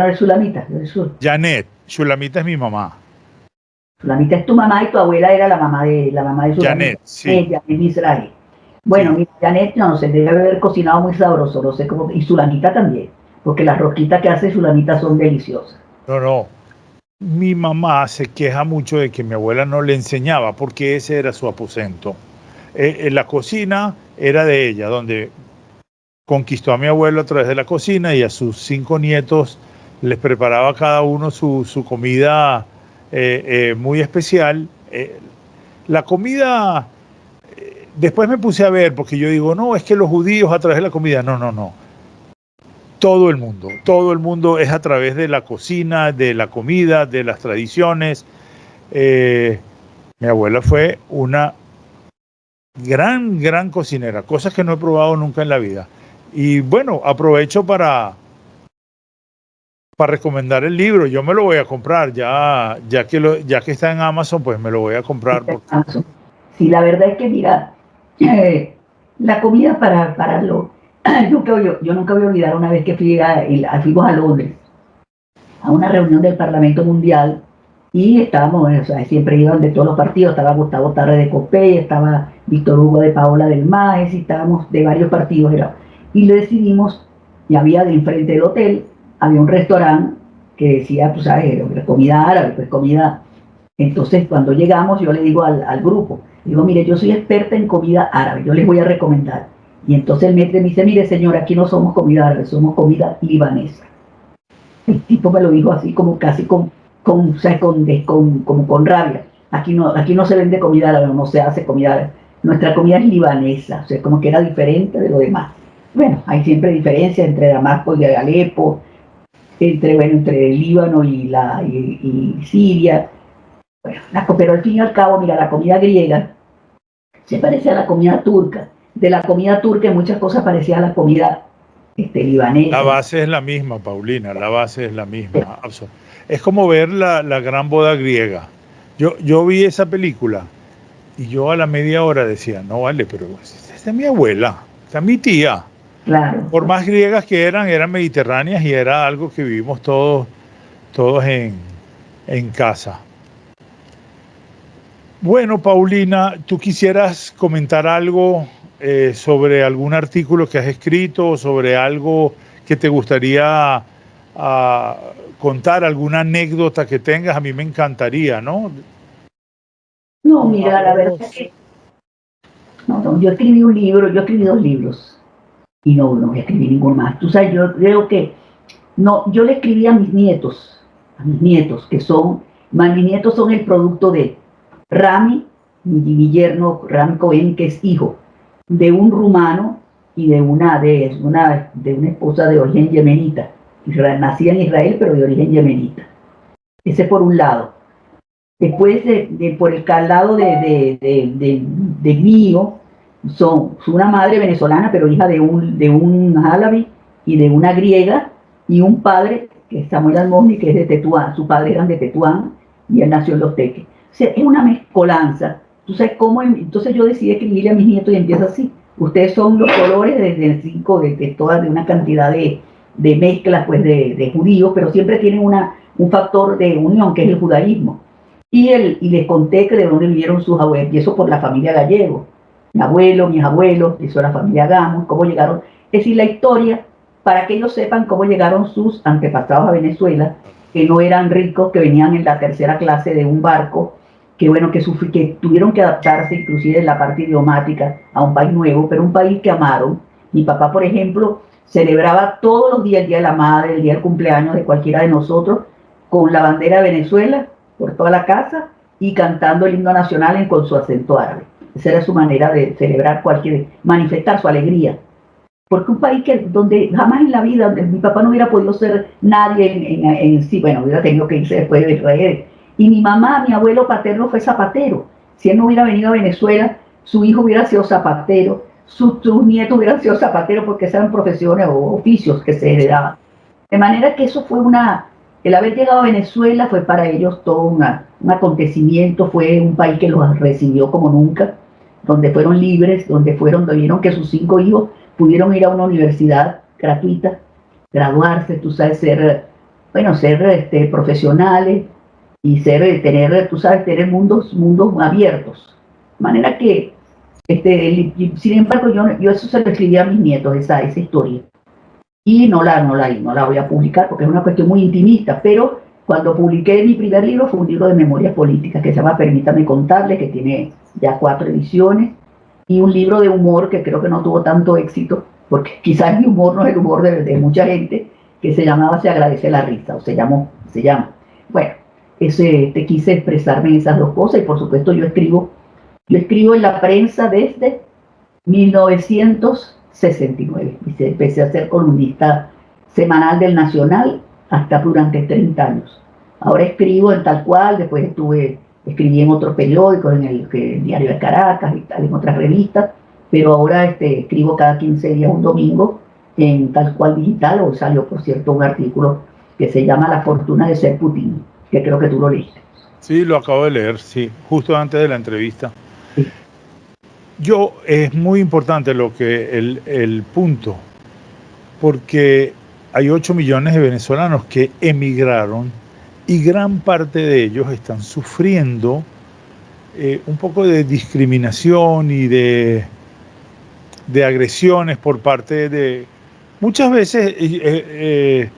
de Sulamita, del sur. Janet, Sulamita es mi mamá. Sulamita es tu mamá y tu abuela era la mamá de Sulamita. Janet, sí. Janet Israel. Bueno, sí. Janet no se debe haber cocinado muy sabroso, no sé cómo, y Sulamita también, porque las rosquitas que hace Sulamita son deliciosas. No. Mi mamá se queja mucho de que mi abuela no le enseñaba porque ese era su aposento. La cocina era de ella, donde conquistó a mi abuelo a través de la cocina y a sus 5 nietos les preparaba a cada uno su comida muy especial. La comida, después me puse a ver, porque yo digo, no, es que los judíos a través de la comida, no. Todo el mundo es a través de la cocina, de la comida, de las tradiciones. Mi abuela fue una gran cocinera, cosas que no he probado nunca en la vida. Y bueno, aprovecho para recomendar el libro. Yo me lo voy a comprar, ya que está en Amazon, pues me lo voy a comprar. Sí, la verdad es que mira, la comida para lo... yo nunca voy a olvidar una vez que fuimos a Londres a una reunión del Parlamento Mundial y estábamos, o sea, siempre iban de todos los partidos, estaba Gustavo Tarre de Copey, estaba Víctor Hugo de Paola del Maes, y estábamos de varios partidos, y le decidimos, y había de enfrente del hotel, había un restaurante que decía, tú sabes, comida árabe, pues comida. Entonces cuando llegamos yo le digo al grupo, digo, mire, yo soy experta en comida árabe, yo les voy a recomendar. Y entonces el maître me dice, mire señora, aquí no somos comida árabe, somos comida libanesa. El tipo me lo dijo así como casi como con rabia. Aquí no se vende comida árabe, no se hace comida árabe. Nuestra comida es libanesa, o sea, como que era diferente de lo demás. Bueno, hay siempre diferencias entre Damasco y Alepo, entre el Líbano y Siria. Bueno, pero al fin y al cabo, mira, la comida griega se parece a la comida turca. De la comida turca en muchas cosas parecía a la comida libanesa. La base es la misma, Paulina, la base es la misma. Es como ver la gran boda griega. Yo vi esa película y yo a la media hora decía, no vale, pero esta es mi abuela, esta es mi tía. Claro. Por más griegas que eran mediterráneas y era algo que vivimos todos en casa. Bueno, Paulina, ¿tú quisieras comentar algo sobre algún artículo que has escrito, sobre algo que te gustaría contar, alguna anécdota que tengas? A mí me encantaría, ¿no? No, mira, la verdad es que yo escribí un libro, yo escribí 2 libros y no escribí ninguno más. Tú sabes, yo creo que yo le escribí a mis nietos, mis nietos son el producto de Rami, mi yerno Rami Cohen, que es hijo de un rumano y de una esposa de origen yemenita, nacida en Israel pero de origen yemenita. Ese por un lado. Después por el lado de mío, son una madre venezolana pero hija de un Halabi y de una griega, y un padre que es Samuel Almogni, que es de Tetuán. Su padre eran de Tetuán y él nació en Los Teques. O sea, es una mezcolanza. ¿Tú sabes cómo? Entonces yo decidí escribirle a mis nietos y empieza así. Ustedes son los colores de una cantidad de mezclas pues, de judíos, pero siempre tienen un factor de unión, que es el judaísmo. Y les conté que de dónde vinieron sus abuelos, y eso por la familia Gallego. Mi abuelo, mis abuelos, eso la familia Gamos, cómo llegaron. Es decir, la historia, para que ellos sepan cómo llegaron sus antepasados a Venezuela, que no eran ricos, que venían en la tercera clase de un barco, que tuvieron que adaptarse inclusive en la parte idiomática a un país nuevo, pero un país que amaron. Mi papá, por ejemplo, celebraba todos los días el Día de la Madre, el día del cumpleaños de cualquiera de nosotros, con la bandera de Venezuela por toda la casa y cantando el himno nacional con su acento árabe. Esa era su manera de celebrar manifestar su alegría. Porque un país donde jamás en la vida, mi papá no hubiera podido ser nadie en sí, bueno, hubiera tenido que irse después de Israel. Y mi abuelo paterno fue zapatero. Si él no hubiera venido a Venezuela, su hijo hubiera sido zapatero, sus nietos hubieran sido zapateros, porque esas eran profesiones o oficios que se heredaban. De manera que eso fue el haber llegado a Venezuela fue para ellos todo un acontecimiento, fue un país que los recibió como nunca, donde fueron libres, donde vieron que sus 5 hijos pudieron ir a una universidad gratuita, graduarse, tú sabes, ser profesionales y tener mundos abiertos. De manera que, sin embargo, yo eso se lo escribí a mis nietos, esa historia. Y no la voy a publicar porque es una cuestión muy intimista, pero cuando publiqué mi primer libro fue un libro de memorias políticas que se llama Permítame contarle, que tiene ya 4 ediciones, y un libro de humor que creo que no tuvo tanto éxito, porque quizás mi humor no es el humor de mucha gente, que se llamaba Se agradece la risa, o se llama. Bueno, quise expresarme en esas 2 cosas, y por supuesto yo escribo en la prensa desde 1969. Empecé a ser columnista semanal del Nacional hasta durante 30 años. Ahora escribo en Tal Cual, después estuve escribí en otros periódicos, en el Diario de Caracas y tal, en otras revistas, pero ahora escribo cada 15 días un domingo en Tal Cual Digital. O salió, por cierto, un artículo que se llama La fortuna de ser Putin, que creo que tú lo leíste. Sí, lo acabo de leer, sí, justo antes de la entrevista. Sí. Es muy importante el punto, porque hay 8 millones de venezolanos que emigraron y gran parte de ellos están sufriendo un poco de discriminación y de agresiones por parte de, muchas veces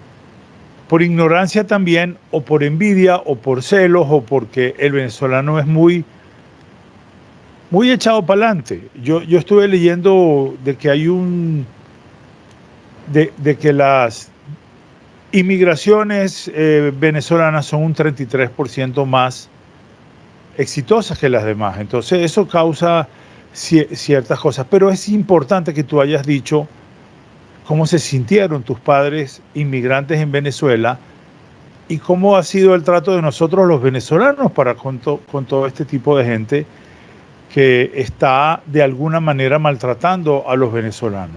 por ignorancia también, o por envidia, o por celos, o porque el venezolano es muy echado para adelante. Yo estuve leyendo de que hay de que las inmigraciones venezolanas son un 33% más exitosas que las demás. Entonces eso causa ciertas cosas. Pero es importante que tú hayas dicho cómo se sintieron tus padres inmigrantes en Venezuela y cómo ha sido el trato de nosotros los venezolanos con todo este tipo de gente que está de alguna manera maltratando a los venezolanos.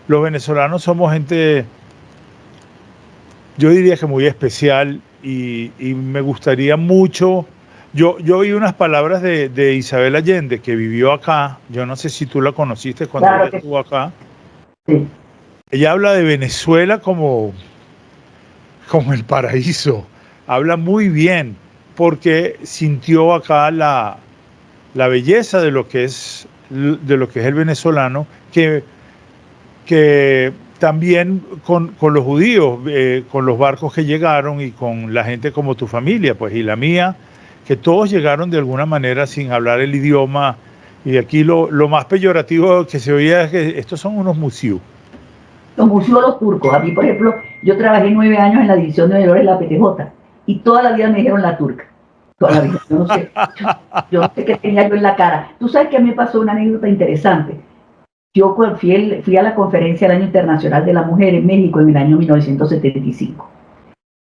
Los venezolanos somos gente, yo diría que muy especial, y me gustaría mucho. Yo oí unas palabras de Isabel Allende, que vivió acá. Yo no sé si tú la conociste cuando Claro ella estuvo acá. Sí. Ella habla de Venezuela como el paraíso. Habla muy bien porque sintió acá la belleza de lo que es el venezolano, que también con los judíos, con los barcos que llegaron y con la gente como tu familia, pues, y la mía, que todos llegaron de alguna manera sin hablar el idioma. Y aquí lo más peyorativo que se oía es que estos son unos museos. Los museos los turcos. A mí, por ejemplo, yo trabajé 9 años en la división de menores de la PTJ y toda la vida me dijeron la turca. Toda la vida. Yo no sé qué tenía yo en la cara. Tú sabes que a mí me pasó una anécdota interesante. Yo fui a la conferencia del Año Internacional de la Mujer en México en el año 1975.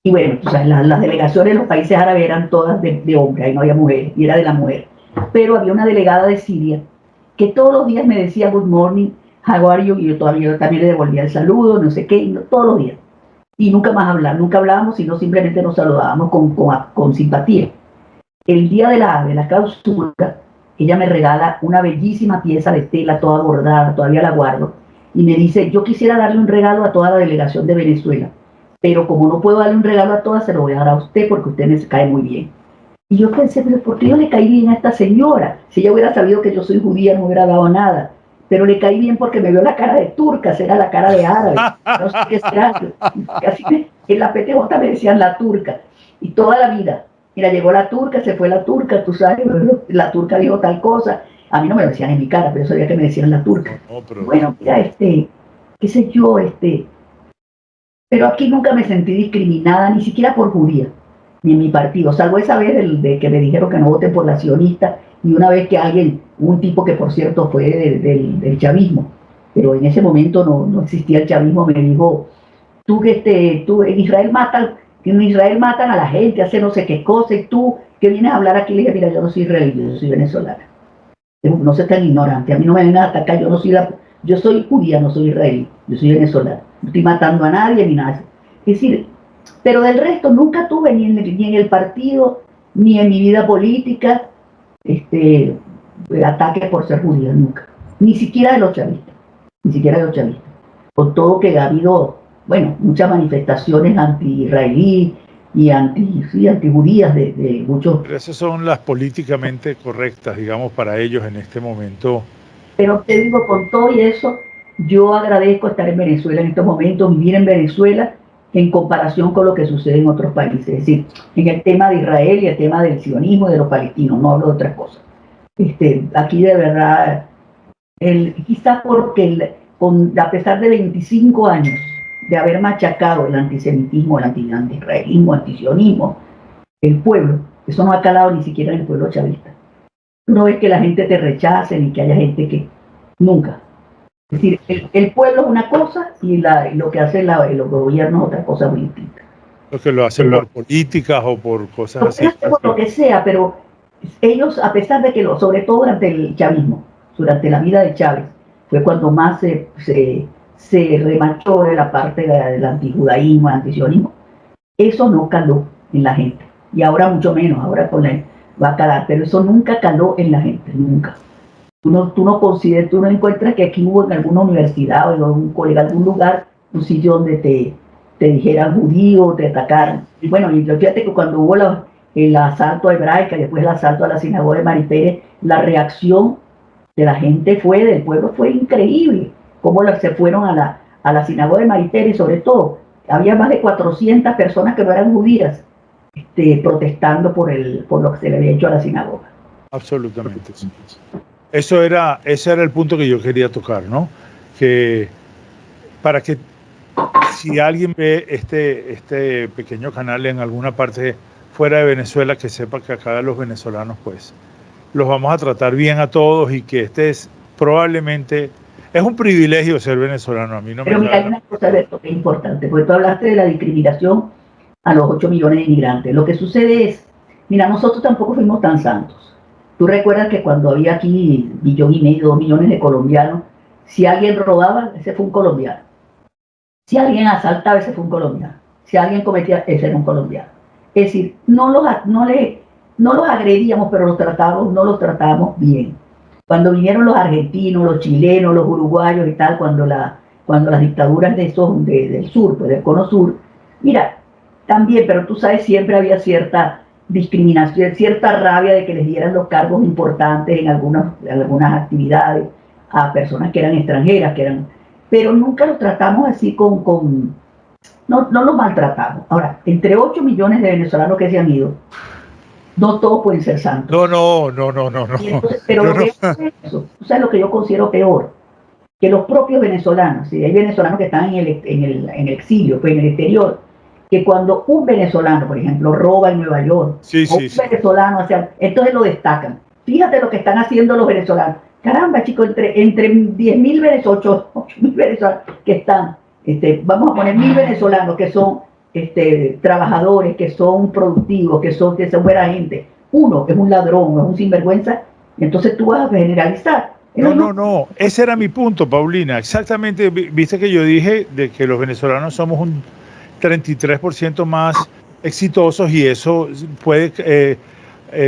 Y bueno, tú sabes, las delegaciones de los países árabes eran todas de hombres, ahí no había mujeres, y era de la mujer. Pero había una delegada de Siria que todos los días me decía good morning, how are you, y yo también le devolvía el saludo, no sé qué, todos los días. Y nunca más nunca hablábamos, sino simplemente nos saludábamos con simpatía. El día de la clausura, ella me regala una bellísima pieza de tela toda bordada, todavía la guardo, y me dice, yo quisiera darle un regalo a toda la delegación de Venezuela, pero como no puedo darle un regalo a todas, se lo voy a dar a usted porque usted me cae muy bien. Y yo pensé, pero ¿por qué yo le caí bien a esta señora? Si ella hubiera sabido que yo soy judía, no hubiera dado nada. Pero le caí bien porque me vio la cara de turca, será la cara de árabe, no sé qué será. Así en la PTJ me decían la turca, y toda la vida. Mira, llegó la turca, se fue la turca, tú sabes, la turca dijo tal cosa. A mí no me lo decían en mi cara, pero yo sabía que me decían la turca. Bueno, mira, qué sé yo, pero aquí nunca me sentí discriminada, ni siquiera por judía, ni en mi partido, salvo esa vez de que me dijeron que no voten por la sionista, y una vez que un tipo que por cierto fue del chavismo, pero en ese momento no existía el chavismo, me dijo, tú en Israel matan a la gente, hacen no sé qué cosa, y tú que vienes a hablar aquí, le dije, mira, yo no soy israelí, yo soy venezolana. No sé tan ignorante, a mí no me vengan a atacar, yo soy judía, no soy israelí, yo soy venezolana, no estoy matando a nadie ni nada. Es decir, pero del resto nunca tuve ni en el partido, ni en mi vida política, ataques por ser judía, nunca. Ni siquiera de los chavistas, Con todo que ha habido, bueno, muchas manifestaciones anti-israelí y anti-judías de muchos. Pero esas son las políticamente correctas, digamos, para ellos en este momento. Pero te digo, con todo y eso, yo agradezco estar en Venezuela en estos momentos, vivir en Venezuela en comparación con lo que sucede en otros países. Es decir, en el tema de Israel y el tema del sionismo y de los palestinos, no hablo de otras cosas. Aquí de verdad, quizás porque a pesar de 25 años de haber machacado el antisemitismo, el anti-israelismo, el antisionismo, el pueblo, eso no ha calado ni siquiera en el pueblo chavista. Tú no ves que la gente te rechace ni que haya gente que nunca. Es decir, el pueblo es una cosa y lo que hacen los gobiernos es otra cosa muy distinta. Lo que lo hacen por políticas o por cosas así. Por lo que sea, pero ellos, a pesar de que, sobre todo durante el chavismo, durante la vida de Chávez, fue cuando más se remarchó de la parte del antijudaísmo, antisionismo, eso no caló en la gente. Y ahora mucho menos, ahora va a calar, pero eso nunca caló en la gente, nunca. Tú no consideras, tú no encuentras que aquí hubo en alguna universidad o en algún colegio, algún lugar, un sitio donde te dijeran judío, te atacaran. Y bueno, y fíjate que cuando hubo el asalto a Hebraica y después el asalto a la sinagoga de Mari Pérez, la reacción de la gente del pueblo fue increíble. Cómo se fueron a la sinagoga de Mari Pérez, sobre todo, había más de 400 personas que no eran judías protestando por lo que se le había hecho a la sinagoga. Absolutamente, sí. Ese era el punto que yo quería tocar, ¿no? Que para que si alguien ve este pequeño canal en alguna parte fuera de Venezuela, que sepa que acá los venezolanos, pues, los vamos a tratar bien a todos y que probablemente es un privilegio ser venezolano. A mí no Pero me mira, hay una cosa, Alberto, que es importante, porque tú hablaste de la discriminación a los 8 millones de inmigrantes. Lo que sucede es, mira, nosotros tampoco fuimos tan santos. Tú recuerdas que cuando había aquí 1,5 millones, 2 millones de colombianos, si alguien robaba, ese fue un colombiano. Si alguien asaltaba, ese fue un colombiano. Si alguien cometía, ese era un colombiano. Es decir, no los agredíamos, pero no los tratábamos bien. Cuando vinieron los argentinos, los chilenos, los uruguayos y tal, cuando las dictaduras del sur, pues del cono sur, mira, también, pero tú sabes, siempre había cierta discriminación, cierta rabia de que les dieran los cargos importantes en algunas actividades a personas que eran extranjeras, pero nunca los tratamos así no los maltratamos. Ahora, entre 8 millones de venezolanos que se han ido, no todos pueden ser santos. No. Entonces, pero lo que es eso, tú sabes lo que yo considero peor, que los propios venezolanos, ¿sí? Hay venezolanos que están en el exilio, pues en el exterior, que cuando un venezolano, por ejemplo, roba en Nueva York, venezolano entonces lo destacan. Fíjate lo que están haciendo los venezolanos. Caramba, chicos, entre 10.000 venezolanos, 8.000 venezolanos que están, vamos a poner 1.000 venezolanos que son trabajadores, que son productivos, que son buena gente. Uno es un ladrón, es un sinvergüenza, entonces tú vas a generalizar. No, ese era mi punto, Paulina. Exactamente, viste que yo dije de que los venezolanos somos un 33% más exitosos y eso puede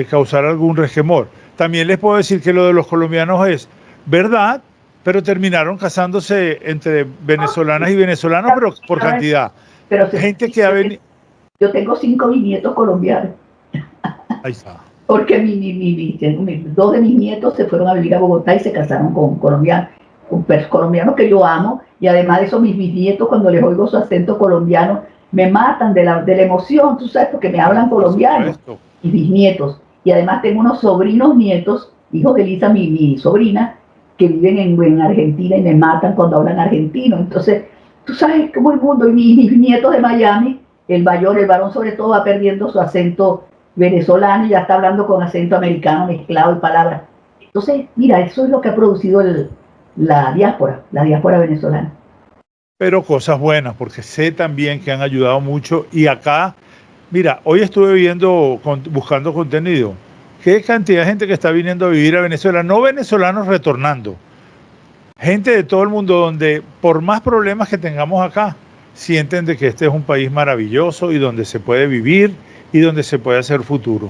causar algún resquemor. También les puedo decir que lo de los colombianos es verdad, pero terminaron casándose entre venezolanas y venezolanos, pero por cantidad. Pero gente que ha venido. Yo tengo 5 bisnietos colombianos. Ahí está. Porque 2 de mis nietos se fueron a vivir a Bogotá y se casaron con colombianos que yo amo, y además de eso mis bisnietos, cuando les oigo su acento colombiano, me matan de la emoción, tú sabes, porque me hablan colombiano, y bisnietos. Y además tengo unos sobrinos nietos, hijos de Elisa, mi sobrina, que viven en Argentina y me matan cuando hablan argentino. Entonces, tú sabes cómo el mundo, y mis nietos de Miami, el varón sobre todo, va perdiendo su acento venezolano y ya está hablando con acento americano mezclado y palabras. Entonces, mira, eso es lo que ha producido la diáspora venezolana. Pero cosas buenas, porque sé también que han ayudado mucho. Y acá, mira, hoy estuve buscando contenido. Qué cantidad de gente que está viniendo a vivir a Venezuela, no venezolanos retornando, gente de todo el mundo, donde por más problemas que tengamos acá, sienten de que este es un país maravilloso y donde se puede vivir y donde se puede hacer futuro.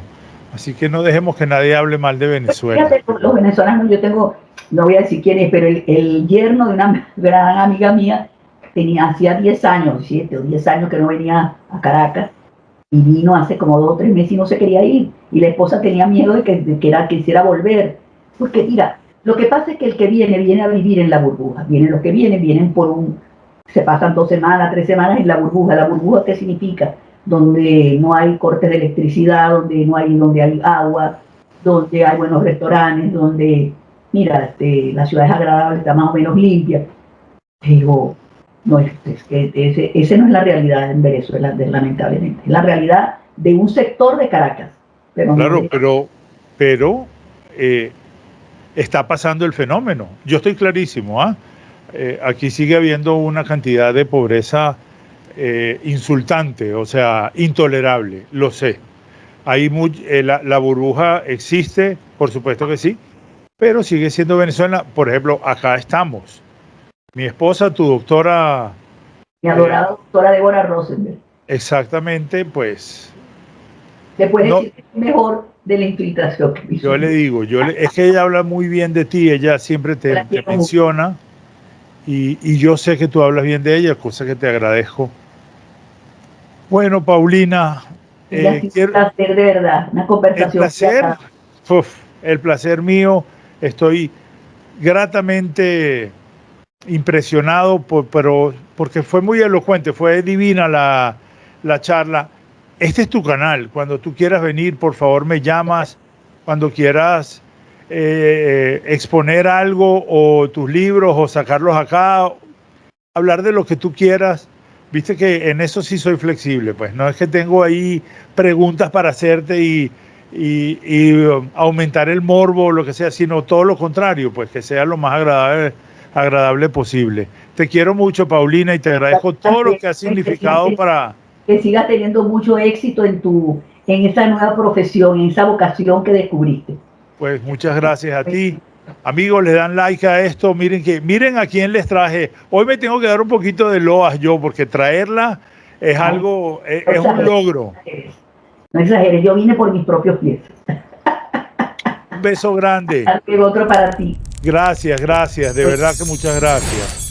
Así que no dejemos que nadie hable mal de Venezuela. Fíjate, los venezolanos, no voy a decir quién es, pero el yerno de una gran amiga mía hacía 10 años, 7 o 10 años que no venía a Caracas, y vino hace como 2 o 3 meses y no se quería ir, y la esposa tenía miedo de que quisiera volver, porque mira, lo que pasa es que el que viene a vivir en la burbuja. Los que vienen se pasan 2 semanas, 3 semanas en la burbuja. ¿La burbuja qué significa? Donde no hay cortes de electricidad, donde hay agua, donde hay buenos restaurantes, donde, mira, la ciudad es agradable, está más o menos limpia. Pero no, esa no es la realidad en Venezuela, lamentablemente. Es la realidad de un sector de Caracas. Claro, pero está pasando el fenómeno. Yo estoy clarísimo, aquí sigue habiendo una cantidad de pobreza insultante, o sea, intolerable, lo sé. La burbuja existe, por supuesto que sí, pero sigue siendo Venezuela. Por ejemplo, acá estamos. Mi esposa, tu doctora... Mi adorada doctora Débora Rosenberg. Exactamente, pues... ¿Le puedes decir que es mejor de la infiltración que yo le digo, es que ella habla muy bien de ti, ella siempre te menciona y yo sé que tú hablas bien de ella, cosa que te agradezco. Bueno, Paulina, un placer de verdad, una conversación. El placer mío, estoy gratamente impresionado, porque fue muy elocuente, fue divina la charla. Este es tu canal, cuando tú quieras venir, por favor me llamas, cuando quieras exponer algo o tus libros o sacarlos acá, hablar de lo que tú quieras. Viste que en eso sí soy flexible, pues no es que tengo ahí preguntas para hacerte y aumentar el morbo o lo que sea, sino todo lo contrario, pues que sea lo más agradable posible. Te quiero mucho, Paulina, y te agradezco todo lo que has significado para... Que sigas teniendo mucho éxito en esa nueva profesión, en esa vocación que descubriste. Pues muchas gracias a ti. Amigos, le dan like a esto. Miren a quién les traje. Hoy me tengo que dar un poquito de loas yo, porque traerla es algo, es un logro. No exageres, yo vine por mis propios pies. Un beso grande. Otro para ti. Gracias, de verdad que muchas gracias.